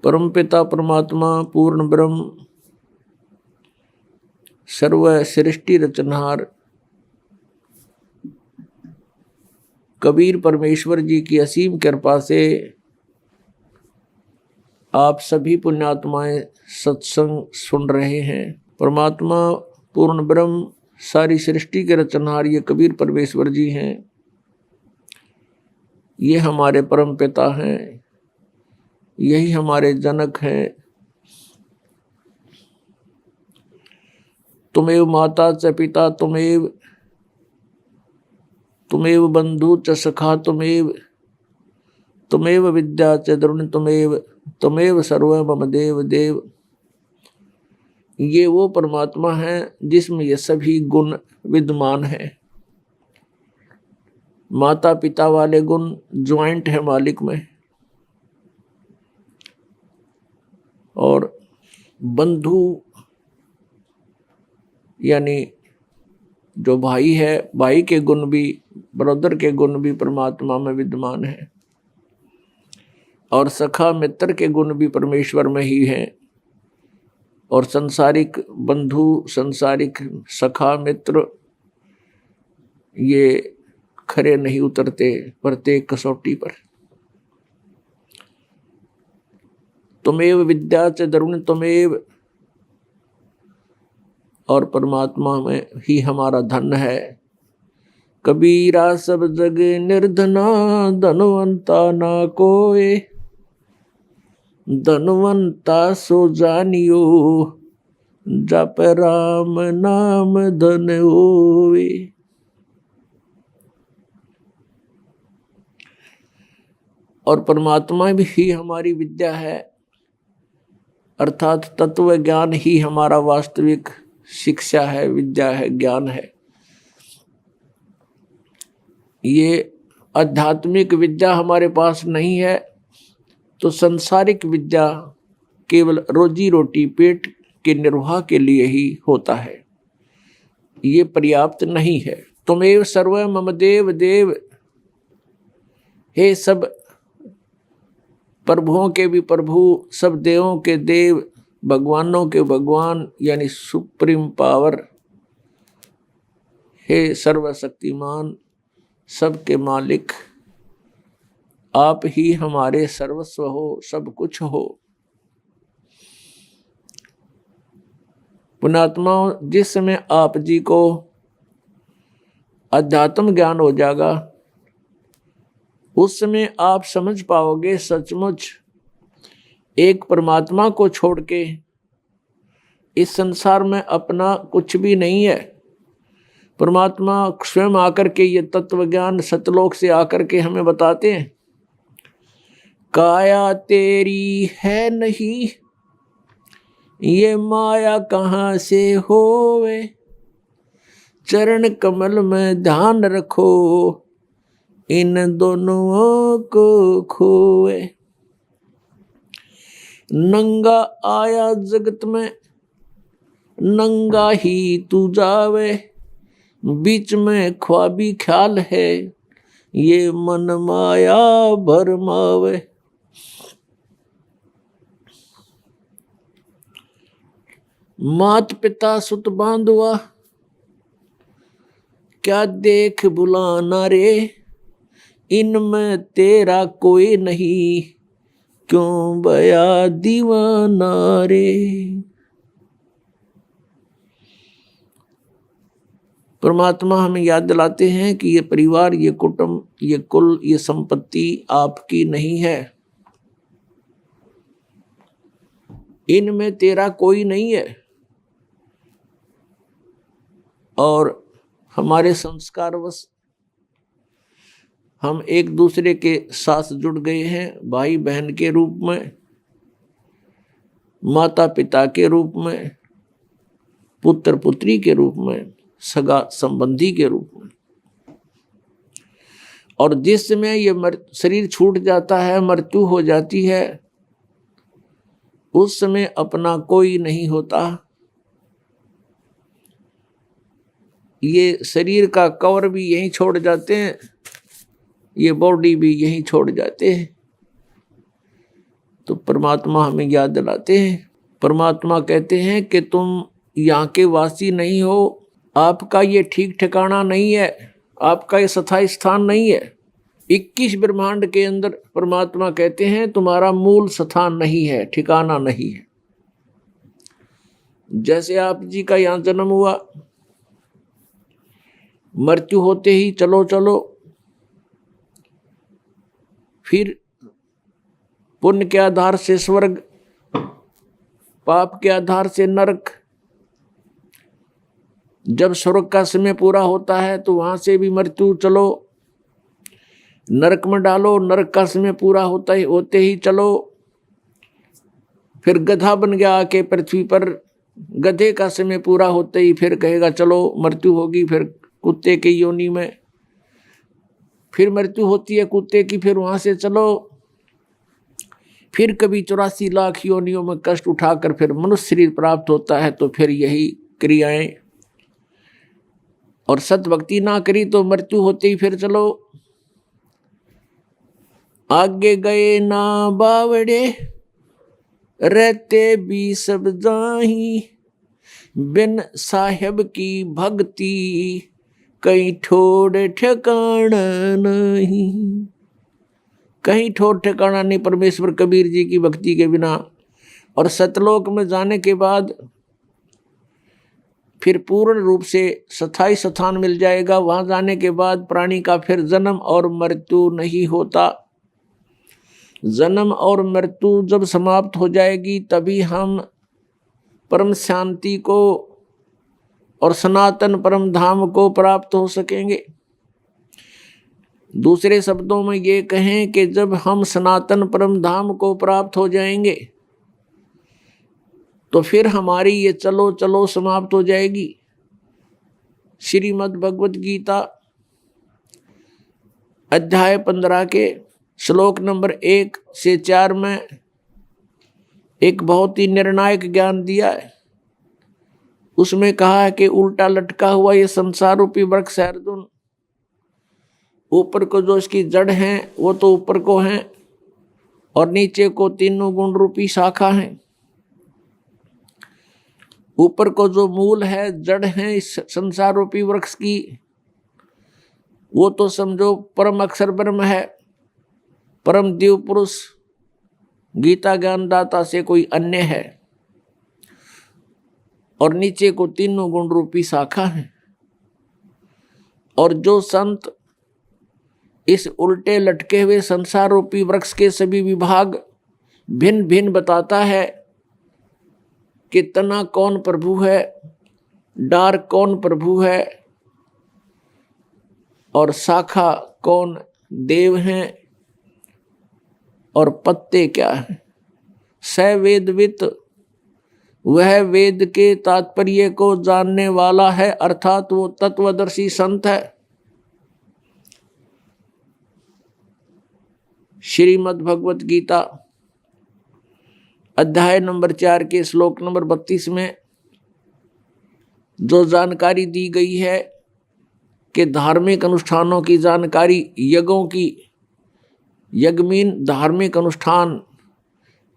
परमपिता परमात्मा पूर्ण ब्रह्म सर्व सृष्टि रचनहार कबीर परमेश्वर जी की असीम कृपा से आप सभी पुण्यात्माएं सत्संग सुन रहे हैं। परमात्मा पूर्ण ब्रह्म सारी सृष्टि के रचनहार ये कबीर परमेश्वर जी हैं। ये हमारे परम पिता हैं, यही हमारे जनक हैं। तुमेव माता च पिता तुमेव बंधु च सखा तुमेव विद्या च द्रोण तुमेव सर्व मम देव देव। ये वो परमात्मा है जिसमें ये सभी गुण विद्यमान हैं। माता पिता वाले गुण ज्वाइंट है मालिक में, और बंधु यानी जो भाई है, भाई के गुण भी, ब्रदर के गुण भी परमात्मा में विद्यमान है, और सखा मित्र के गुण भी परमेश्वर में ही हैं। और संसारिक बंधु, संसारिक सखा मित्र ये खरे नहीं उतरते प्रत्येक कसौटी पर। तुमेव विद्या च द्रोण तुमेव, और परमात्मा में ही हमारा धन है। कबीरा सब जग निर्धना धनवंता ना कोय, धनवंता सो जानियो जप राम नाम धन होवे। और परमात्मा भी ही हमारी विद्या है, अर्थात तत्व ज्ञान ही हमारा वास्तविक शिक्षा है, विद्या है, ज्ञान है। ये आध्यात्मिक विद्या हमारे पास नहीं है तो संसारिक विद्या केवल रोजी रोटी पेट के निर्वाह के लिए ही होता है, ये पर्याप्त नहीं है। तुमेव सर्व मम देव देव, हे सब प्रभुओं के भी प्रभु, सब देवों के देव, भगवानों के भगवान यानी सुप्रीम पावर, हे सर्वशक्तिमान, सबके मालिक, आप ही हमारे सर्वस्व हो, सब कुछ हो। पुण्यात्मा, जिस समय आप जी को अध्यात्म ज्ञान हो जाएगा उस समय आप समझ पाओगे सचमुच एक परमात्मा को छोड़ के इस संसार में अपना कुछ भी नहीं है। परमात्मा स्वयं आकर के ये तत्व ज्ञान सतलोक से आकर के हमें बताते हैं, काया तेरी है नहीं ये माया कहाँ से होवे, चरण कमल में ध्यान रखो इन दोनों को खोए। नंगा आया जगत में नंगा ही तू जावे, बीच में ख्वाबी ख्याल है ये मन माया भरमावे। मात पिता सुत बांधुआ क्या देख बुलाना रे, इनमें तेरा कोई नहीं क्यों बया दीवाना रे। परमात्मा हमें याद दिलाते हैं कि ये परिवार, ये कुटुंब, ये कुल, ये संपत्ति आपकी नहीं है, इनमें तेरा कोई नहीं है। और हमारे संस्कारवश हम एक दूसरे के साथ जुड़ गए हैं, भाई बहन के रूप में, माता पिता के रूप में, पुत्र पुत्री के रूप में, सगा संबंधी के रूप में। और जिस समय ये शरीर छूट जाता है, मृत्यु हो जाती है, उस समय अपना कोई नहीं होता। ये शरीर का कवर भी यहीं छोड़ जाते हैं, ये बॉडी भी यहीं छोड़ जाते हैं। तो परमात्मा हमें याद दिलाते हैं। परमात्मा कहते हैं कि तुम यहाँ के वासी नहीं हो, आपका ये ठीक ठिकाना नहीं है, आपका ये स्थायी स्थान नहीं है। 21 ब्रह्मांड के अंदर परमात्मा कहते हैं तुम्हारा मूल स्थान नहीं है, ठिकाना नहीं है। जैसे आप जी का यहाँ जन्म हुआ, मृत्यु होते ही चलो चलो, फिर पुण्य के आधार से स्वर्ग, पाप के आधार से नरक। जब स्वर्ग का समय पूरा होता है तो वहां से भी मृत्यु, चलो नरक में डालो, नरक का समय पूरा होते ही चलो। फिर गधा बन गया आके पृथ्वी पर, गधे का समय पूरा होते ही फिर कहेगा चलो मृत्यु होगी, फिर कुत्ते की योनि में, फिर मृत्यु होती है कुत्ते की, फिर वहां से चलो, फिर कभी 84 लाख योनियों में कष्ट उठाकर फिर मनुष्य शरीर प्राप्त होता है। तो फिर यही क्रियाएं, और सत भक्ति ना करी तो मृत्यु होते ही फिर चलो। आगे गए ना बावड़े, रहते भी सब जाही, बिन साहेब की भक्ति कहीं ठोड़ ठिकाना नहीं। कहीं ठोड़ ठिकाना नहीं परमेश्वर कबीर जी की भक्ति के बिना। और सतलोक में जाने के बाद फिर पूर्ण रूप से स्थायी स्थान मिल जाएगा। वहां जाने के बाद प्राणी का फिर जन्म और मृत्यु नहीं होता। जन्म और मृत्यु जब समाप्त हो जाएगी तभी हम परम शांति को और सनातन परम धाम को प्राप्त हो सकेंगे। दूसरे शब्दों में ये कहें कि जब हम सनातन परम धाम को प्राप्त हो जाएंगे तो फिर हमारी ये चलो चलो समाप्त हो जाएगी। श्रीमद् भगवत गीता अध्याय 15 के श्लोक नंबर 1 से 4 में एक बहुत ही निर्णायक ज्ञान दिया है। उसमें कहा है कि उल्टा लटका हुआ ये संसार रूपी वृक्ष है अर्जुन, ऊपर को जो इसकी जड़ हैं वो तो ऊपर को हैं, और नीचे को तीनों गुण रूपी शाखा हैं। ऊपर को जो मूल है, जड़ है इस संसार रूपी वृक्ष की, वो तो समझो परम अक्षर ब्रह्म है, परम दिव्य पुरुष गीता ज्ञानदाता से कोई अन्य है। और नीचे को तीनों गुण रूपी शाखा है। और जो संत इस उल्टे लटके हुए संसार रूपी वृक्ष के सभी विभाग भिन्न भिन्न बताता है कि तना कौन प्रभु है, डार कौन प्रभु है, और शाखा कौन देव हैं, और पत्ते क्या है। स वेदवित, वह वेद के तात्पर्य को जानने वाला है, अर्थात वो तत्वदर्शी संत है। श्रीमद् भगवत गीता अध्याय नंबर 4 के श्लोक नंबर 32 में जो जानकारी दी गई है कि धार्मिक अनुष्ठानों की जानकारी, यज्ञों की, यज्ञमीन धार्मिक अनुष्ठान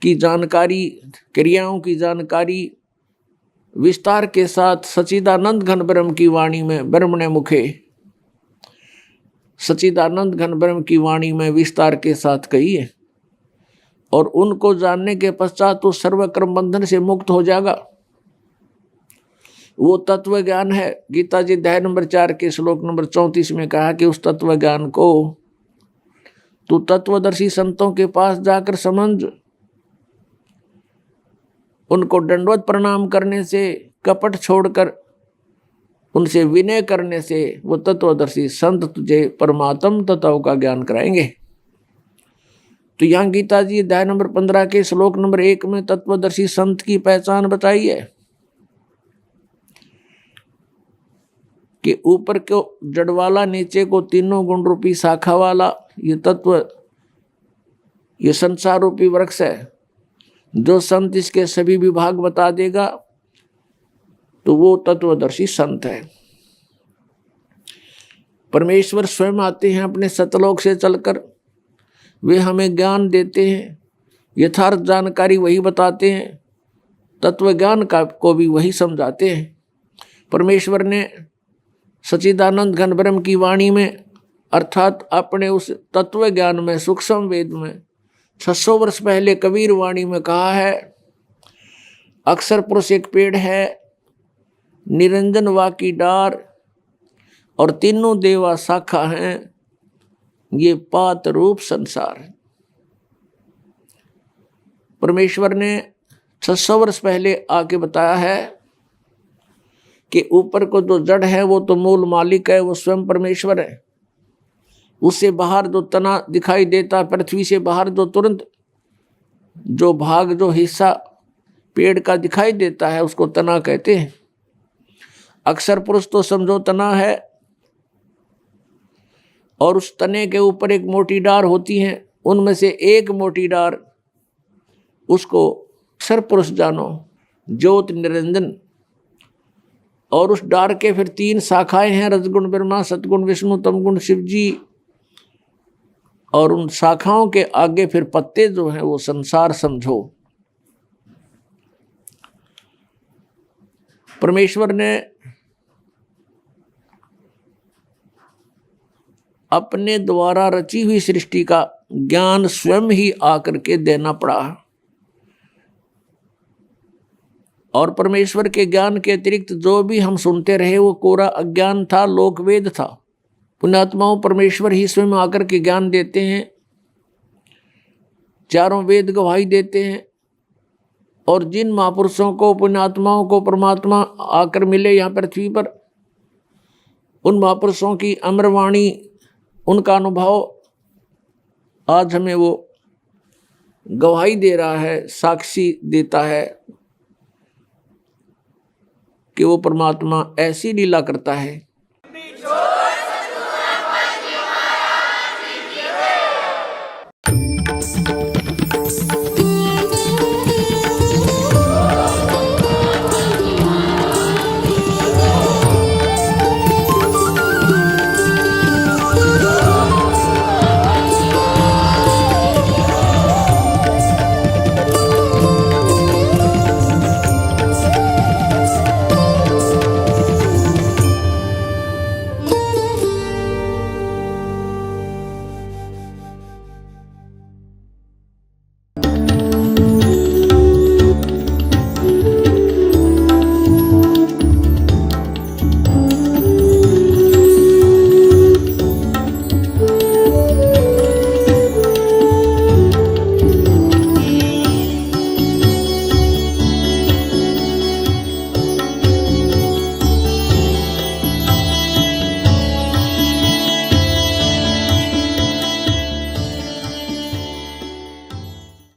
की जानकारी, क्रियाओं की जानकारी विस्तार के साथ सच्चिदानंद घन ब्रह्म की वाणी में, ब्रह्म ने मुखे सच्चिदानंद घन ब्रह्म की वाणी में विस्तार के साथ कही है। और उनको जानने के पश्चात तो सर्वकर्म बंधन से मुक्त हो जाएगा। वो तत्व ज्ञान है। गीता जी अध्याय नंबर 4 के श्लोक नंबर 34 में कहा कि उस तत्व ज्ञान को तू तत्वदर्शी संतों के पास जाकर समझ। उनको दंडवत प्रणाम करने से, कपट छोड़कर उनसे विनय करने से वो तत्वदर्शी संत तुझे परमात्म तत्व का ज्ञान कराएंगे। तो यहाँ गीता जी अध्याय नंबर 15 के श्लोक नंबर 1 में तत्वदर्शी संत की पहचान बताई है कि ऊपर को जड़ वाला, नीचे को तीनों गुण रूपी शाखा वाला ये तत्व, ये संसार रूपी वृक्ष है। जो संत इसके सभी विभाग बता देगा तो वो तत्वदर्शी संत है। परमेश्वर स्वयं आते हैं अपने सतलोक से चलकर, वे हमें ज्ञान देते हैं, यथार्थ जानकारी वही बताते हैं, तत्व ज्ञान को भी वही समझाते हैं। परमेश्वर ने सच्चिदानंद घन ब्रह्म की वाणी में अर्थात अपने उस तत्व ज्ञान में सूक्ष्म वेद में 600 वर्ष पहले कबीर वाणी में कहा है, अक्षर पुरुष एक पेड़ है, निरंजन वा की डार, और तीनों देवा शाखा हैं, ये पात रूप संसार है। परमेश्वर ने 600 वर्ष पहले आके बताया है कि ऊपर को जो जड़ है वो तो मूल मालिक है, वो स्वयं परमेश्वर है। उससे बाहर जो तना दिखाई देता, पृथ्वी से बाहर जो तुरंत जो भाग जो हिस्सा पेड़ का दिखाई देता है उसको तना कहते हैं। अक्षर पुरुष तो समझो तना है, और उस तने के ऊपर एक मोटी डार होती है, उनमें से एक मोटी डार उसको अक्षर पुरुष जानो, ज्योत निरंजन। और उस डार के फिर 3 शाखाएं हैं, रजगुण ब्रह्मा, सतगुण विष्णु, तमगुण शिव जी। और उन शाखाओं के आगे फिर पत्ते जो हैं वो संसार समझो। परमेश्वर ने अपने द्वारा रची हुई सृष्टि का ज्ञान स्वयं ही आकर के देना पड़ा, और परमेश्वर के ज्ञान के अतिरिक्त जो भी हम सुनते रहे वो कोरा अज्ञान था, लोकवेद था। पुण्यात्माओं, परमेश्वर ही स्वयं आकर के ज्ञान देते हैं, चारों वेद गवाही देते हैं। और जिन महापुरुषों को, पुण्यात्माओं को परमात्मा आकर मिले यहाँ पृथ्वी पर, उन महापुरुषों की अमरवाणी, उनका अनुभव आज हमें वो गवाही दे रहा है, साक्षी देता है कि वो परमात्मा ऐसी लीला करता है